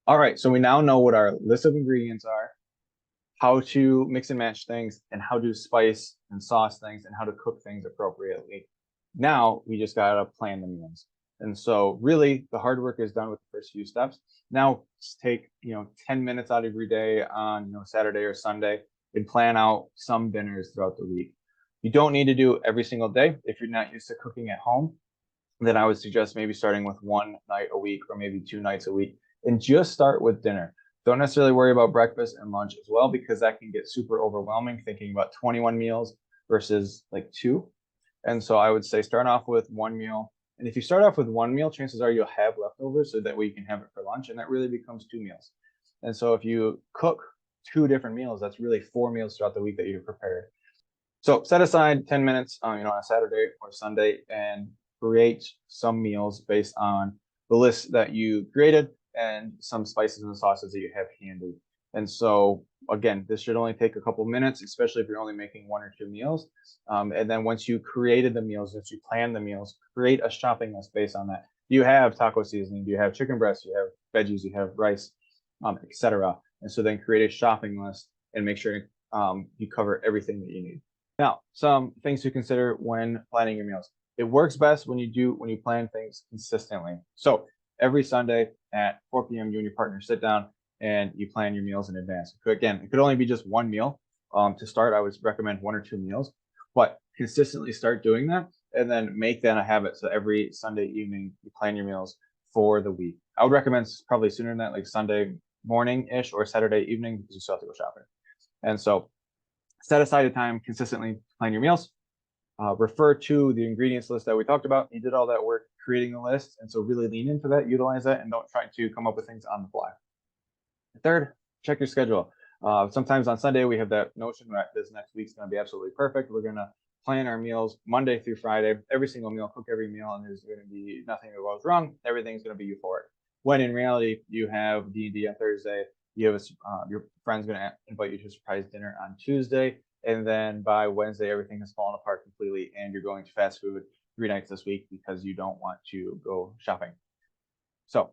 All right, so we now know what our list of ingredients are, how to mix and match things, and how to spice and sauce things, and how to cook things appropriately. Now we just gotta plan the meals. And so really the hard work is done with the first few steps. Now just take, 10 minutes out of your day on, Saturday or Sunday and plan out some dinners throughout the week. You don't need to do every single day if you're not used to cooking at home. Then I would suggest maybe starting with one night a week or maybe 2 nights a week and just start with dinner. Don't necessarily worry about breakfast and lunch as well, because that can get super overwhelming thinking about 21 meals versus like two. And so I would say start off with one meal. And if you start off with one meal, chances are you'll have leftovers so that way you can have it for lunch. And that really becomes 2 meals. And so if you cook 2 different meals, that's really 4 meals throughout the week that you've prepared. So set aside 10 minutes, on a Saturday or Sunday and create some meals based on the list that you created and some spices and sauces that you have handy. And so again, this should only take a couple minutes, especially if you're only making 1 or 2 meals. And then once you created the meals, once you plan the meals, create a shopping list based on that. Do you have taco seasoning? Do you have chicken breast? Do you have veggies? Do you have rice, etc. And so then create a shopping list and make sure you cover everything that you need. Now, some things to consider when planning your meals. It works best when you plan things consistently. So every Sunday at 4 p.m., you and your partner sit down and you plan your meals in advance. Again, it could only be just one meal. To start, I would recommend 1 or 2 meals, but consistently start doing that and then make that a habit. So every Sunday evening, you plan your meals for the week. I would recommend probably sooner than that, like Sunday morning-ish or Saturday evening, because you still have to go shopping. And so set aside a time consistently to plan your meals. Refer to the ingredients list that we talked about. You did all that work creating the list, and so really lean into that, utilize that, and don't try to come up with things on the fly. Third, check your schedule. Sometimes on Sunday we have that notion that this next week's going to be absolutely perfect. We're going to plan our meals Monday through Friday, every single meal, cook every meal, and there's going to be nothing that goes wrong. Everything's going to be euphoric. When in reality, you have D&D on Thursday. You have your friend's going to invite you to a surprise dinner on Tuesday. And then by Wednesday, everything has fallen apart completely, and you're going to fast food 3 nights this week because you don't want to go shopping. So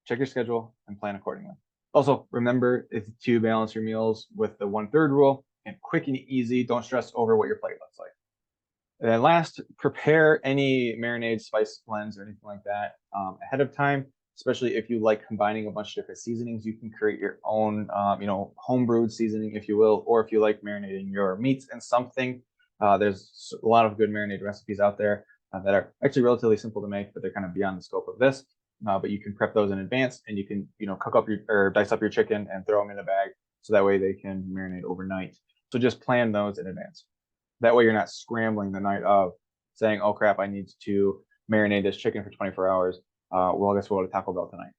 check your schedule and plan accordingly. Also, remember to balance your meals with the 1/3 rule, and quick and easy. Don't stress over what your plate looks like. And then last, prepare any marinades, spice blends, or anything like that ahead of time. Especially if you like combining a bunch of different seasonings, you can create your own, home-brewed seasoning, if you will, or if you like marinating your meats in something. There's a lot of good marinade recipes out there that are actually relatively simple to make, but they're kind of beyond the scope of this. But you can prep those in advance, and you can, cook up or dice up your chicken and throw them in a bag, so that way they can marinate overnight. So just plan those in advance. That way you're not scrambling the night of saying, oh crap, I need to marinate this chicken for 24 hours. Well, I guess we'll go to Taco Bell tonight.